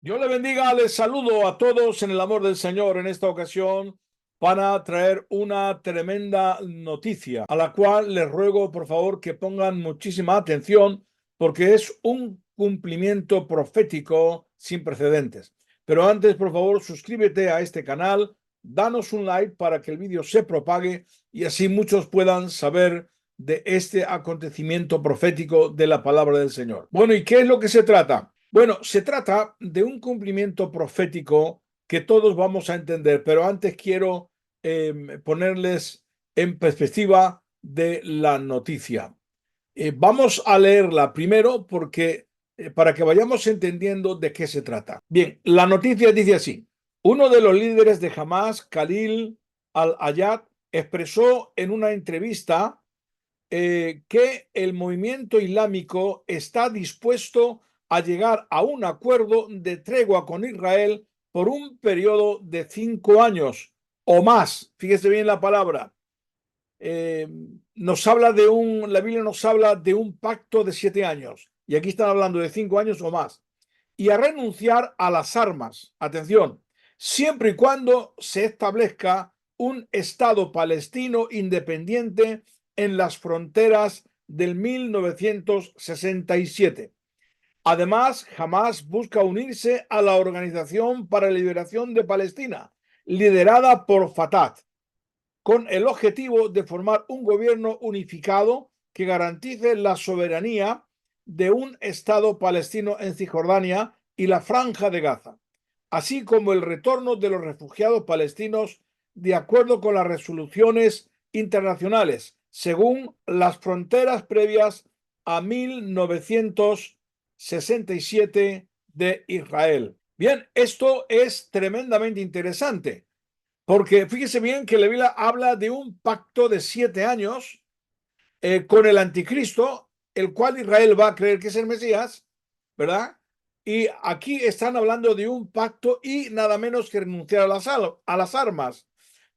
Dios le bendiga, les saludo a todos en el amor del Señor en esta ocasión para traer una tremenda noticia a la cual les ruego por favor que pongan muchísima atención porque es un cumplimiento profético sin precedentes. Pero antes, por favor, suscríbete a este canal, danos un like para que el vídeo se propague y así muchos puedan saber de este acontecimiento profético de la palabra del Señor. Bueno, ¿y qué es lo que se trata? Bueno, se trata de un cumplimiento profético que todos vamos a entender, pero antes quiero ponerles en perspectiva de la noticia. Vamos a leerla primero porque para que vayamos entendiendo de qué se trata. Bien, la noticia dice así: uno de los líderes de Hamas, Khalil al-Hayat, expresó en una entrevista que el movimiento islámico está dispuesto a llegar a un acuerdo de tregua con Israel por un periodo de 5 años o más. Fíjese bien la palabra. La Biblia nos habla de un pacto de 7 años y aquí están hablando de 5 años o más. Y a renunciar a las armas. Atención, siempre y cuando se establezca un Estado palestino independiente en las fronteras del 1967. Además, Hamas busca unirse a la Organización para la Liberación de Palestina, liderada por Fatah, con el objetivo de formar un gobierno unificado que garantice la soberanía de un Estado palestino en Cisjordania y la Franja de Gaza, así como el retorno de los refugiados palestinos de acuerdo con las resoluciones internacionales, según las fronteras previas a 1967 de Israel. Bien, esto es tremendamente interesante, porque fíjese bien que la Biblia habla de un pacto de 7 años con el anticristo, el cual Israel va a creer que es el Mesías, ¿verdad? Y aquí están hablando de un pacto y nada menos que renunciar a las armas.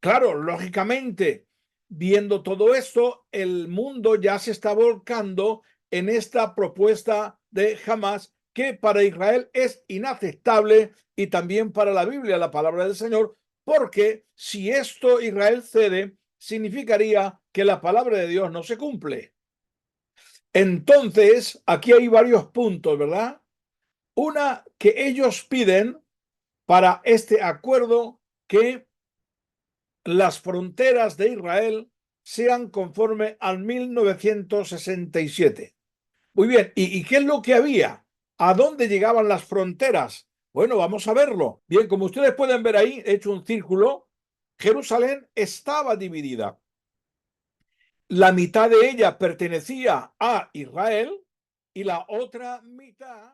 Claro, lógicamente, viendo todo esto, el mundo ya se está volcando en esta propuesta de Hamas, que para Israel es inaceptable y también para la Biblia, la palabra del Señor, porque si esto Israel cede, significaría que la palabra de Dios no se cumple. Entonces, aquí hay varios puntos, ¿verdad? Una, que ellos piden para este acuerdo que las fronteras de Israel sean conforme al 1967. Muy bien, ¿y qué es lo que había? ¿A dónde llegaban las fronteras? Bueno, vamos a verlo. Bien, como ustedes pueden ver ahí, he hecho un círculo. Jerusalén estaba dividida. La mitad de ella pertenecía a Israel y la otra mitad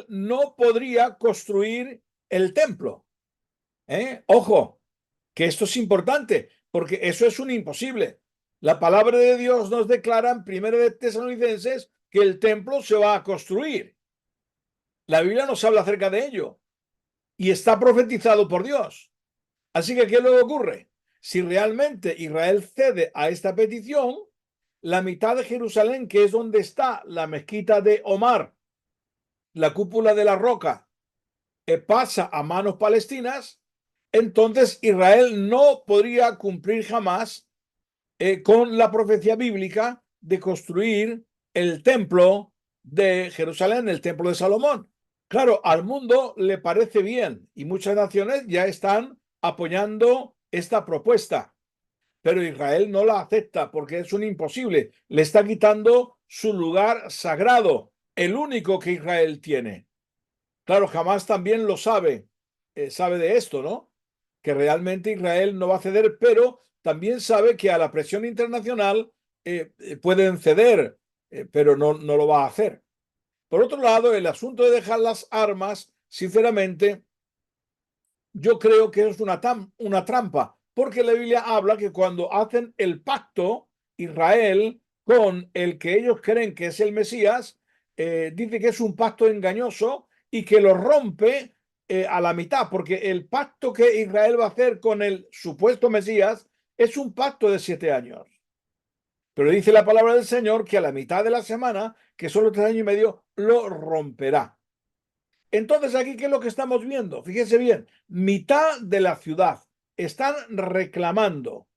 Israel no podría construir el templo. Ojo, que esto es importante, porque eso es un imposible. La palabra de Dios nos declara en 1 de Tesalonicenses que el templo se va a construir. La Biblia nos habla acerca de ello y está profetizado por Dios. Así que, ¿qué luego ocurre? Si realmente Israel cede a esta petición, la mitad de Jerusalén, que es donde está la mezquita de Omar, la cúpula de la roca, pasa a manos palestinas, entonces Israel no podría cumplir jamás con la profecía bíblica de construir el templo de Jerusalén, el templo de Salomón. Claro, al mundo le parece bien y muchas naciones ya están apoyando esta propuesta, pero Israel no la acepta porque es un imposible. Le está quitando su lugar sagrado, el único que Israel tiene. Claro, jamás también lo sabe de esto, ¿no? Que realmente Israel no va a ceder, pero también sabe que a la presión internacional pueden ceder, pero no lo va a hacer. Por otro lado, el asunto de dejar las armas, sinceramente, yo creo que es una trampa, porque la Biblia habla que cuando hacen el pacto, Israel, con el que ellos creen que es el Mesías, dice que es un pacto engañoso y que lo rompe a la mitad, porque el pacto que Israel va a hacer con el supuesto Mesías es un pacto de 7 años. Pero dice la palabra del Señor que a la mitad de la semana, que son los 3 años y medio, lo romperá. Entonces, aquí, ¿qué es lo que estamos viendo? Fíjense bien, mitad de la ciudad están reclamando.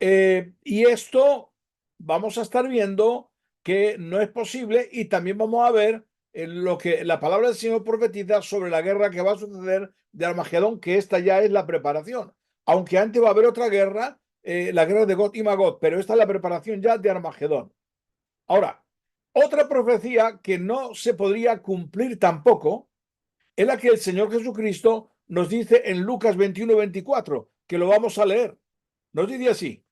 Y esto vamos a estar viendo que no es posible y también vamos a ver lo que la palabra del Señor profetiza sobre la guerra que va a suceder de Armagedón, que esta ya es la preparación. Aunque antes va a haber otra guerra, la guerra de Gog y Magog, pero esta es la preparación ya de Armagedón. Ahora, otra profecía que no se podría cumplir tampoco es la que el Señor Jesucristo nos dice en Lucas 21-24, que lo vamos a leer. Nos dice así,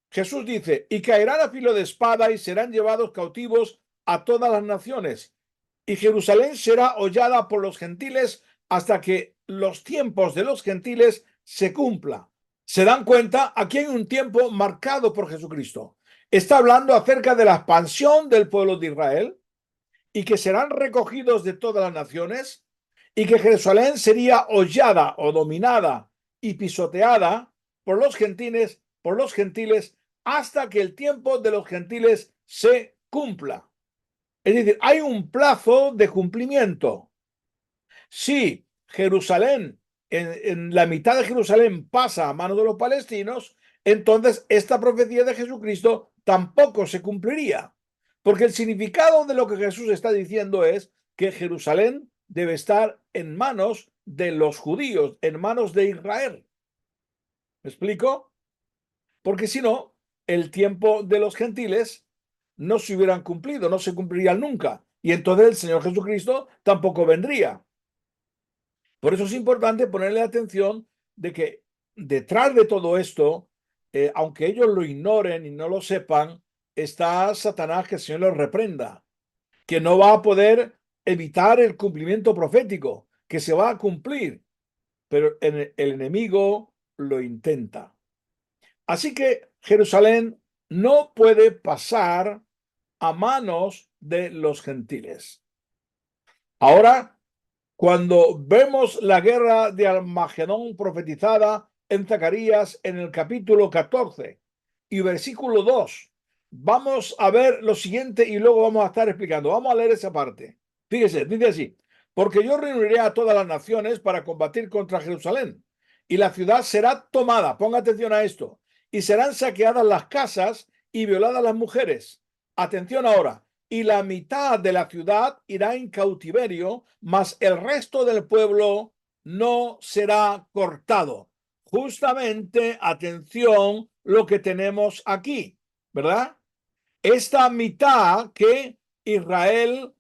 Jesús dice, y caerán a filo de espada y serán llevados cautivos a todas las naciones, y Jerusalén será hollada por los gentiles hasta que los tiempos de los gentiles se cumpla. ¿Se dan cuenta? Aquí hay un tiempo marcado por Jesucristo. Está hablando acerca de la expansión del pueblo de Israel y que serán recogidos de todas las naciones y que Jerusalén sería hollada o dominada y pisoteada por los gentiles hasta que el tiempo de los gentiles se cumpla. Es decir, hay un plazo de cumplimiento. Si Jerusalén, en la mitad de Jerusalén pasa a manos de los palestinos, entonces esta profecía de Jesucristo tampoco se cumpliría. Porque el significado de lo que Jesús está diciendo es que Jerusalén debe estar en manos de los judíos, en manos de Israel. ¿Me explico? Porque si no, el tiempo de los gentiles no se hubieran cumplido, no se cumplirían nunca. Y entonces el Señor Jesucristo tampoco vendría. Por eso es importante ponerle atención de que detrás de todo esto, aunque ellos lo ignoren y no lo sepan, está Satanás, que el Señor los reprenda, que no va a poder evitar el cumplimiento profético, que se va a cumplir, pero el enemigo lo intenta. Así que Jerusalén no puede pasar a manos de los gentiles. Ahora, cuando vemos la guerra de Armagedón profetizada en Zacarías en el capítulo 14 y versículo 2, vamos a ver lo siguiente y luego vamos a estar explicando. Vamos a leer esa parte. Fíjese, dice así, porque yo reuniré a todas las naciones para combatir contra Jerusalén y la ciudad será tomada, ponga atención a esto, y serán saqueadas las casas y violadas las mujeres. Atención ahora, y la mitad de la ciudad irá en cautiverio, mas el resto del pueblo no será cortado. Justamente, atención, lo que tenemos aquí, ¿verdad? Esta mitad que Israel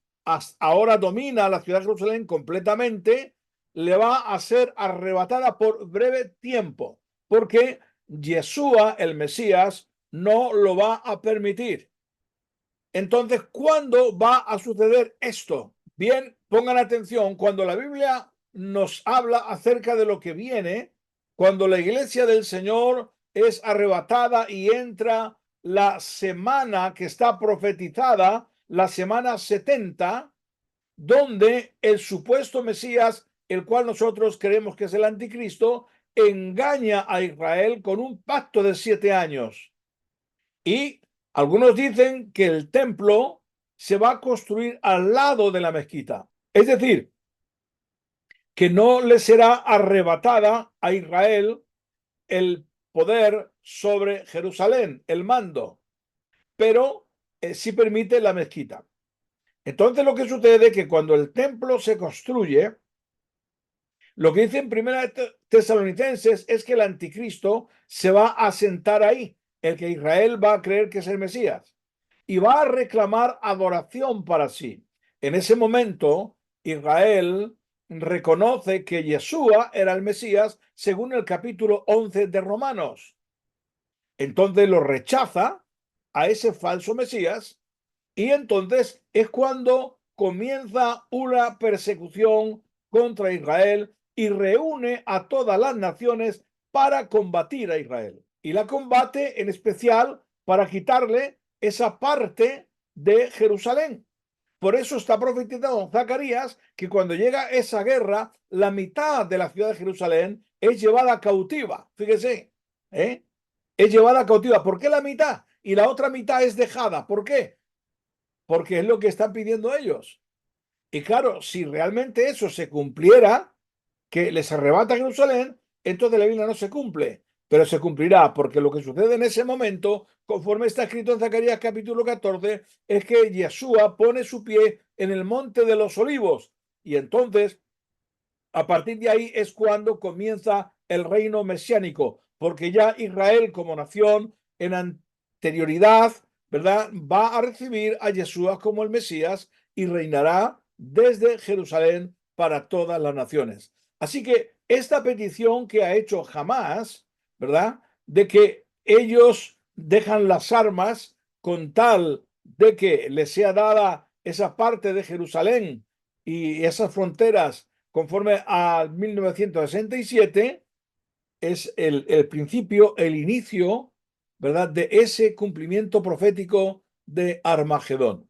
ahora domina la ciudad de Jerusalén completamente, le va a ser arrebatada por breve tiempo, porque Yeshua, el Mesías, no lo va a permitir. Entonces, ¿cuándo va a suceder esto? Bien, pongan atención, cuando la Biblia nos habla acerca de lo que viene, cuando la iglesia del Señor es arrebatada y entra la semana que está profetizada, la semana 70, donde el supuesto Mesías, el cual nosotros creemos que es el anticristo, engaña a Israel con un pacto de 7 años. Y algunos dicen que el templo se va a construir al lado de la mezquita. Es decir, que no le será arrebatada a Israel el poder sobre Jerusalén, el mando, pero sí permite la mezquita. Entonces lo que sucede es que cuando el templo se construye, lo que dice en Primera Tesalonicenses es que el anticristo se va a sentar ahí, el que Israel va a creer que es el Mesías, y va a reclamar adoración para sí. En ese momento, Israel reconoce que Yeshua era el Mesías según el capítulo 11 de Romanos. Entonces lo rechaza a ese falso Mesías y entonces es cuando comienza una persecución contra Israel y reúne a todas las naciones para combatir a Israel. Y la combate en especial para quitarle esa parte de Jerusalén. Por eso está profetizado Zacarías que cuando llega esa guerra, la mitad de la ciudad de Jerusalén es llevada cautiva. Fíjese, ¿eh? Es llevada cautiva. ¿Por qué la mitad? Y la otra mitad es dejada. ¿Por qué? Porque es lo que están pidiendo ellos. Y claro, si realmente eso se cumpliera, que les arrebata Jerusalén, entonces la Biblia no se cumple, pero se cumplirá, porque lo que sucede en ese momento, conforme está escrito en Zacarías capítulo 14, es que Yeshua pone su pie en el monte de los olivos, y entonces, a partir de ahí es cuando comienza el reino mesiánico, porque ya Israel como nación en anterioridad, ¿verdad?, va a recibir a Yeshua como el Mesías y reinará desde Jerusalén para todas las naciones. Así que esta petición que ha hecho Hamás, ¿verdad?, de que ellos dejan las armas con tal de que les sea dada esa parte de Jerusalén y esas fronteras conforme a 1967, es el principio, el inicio, ¿verdad?, de ese cumplimiento profético de Armagedón.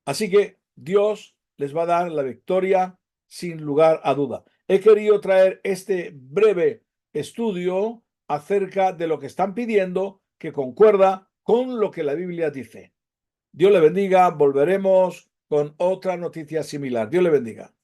Así que Dios les va a dar la victoria sin lugar a duda. He querido traer este breve estudio acerca de lo que están pidiendo, que concuerda con lo que la Biblia dice. Dios le bendiga. Volveremos con otra noticia similar. Dios le bendiga.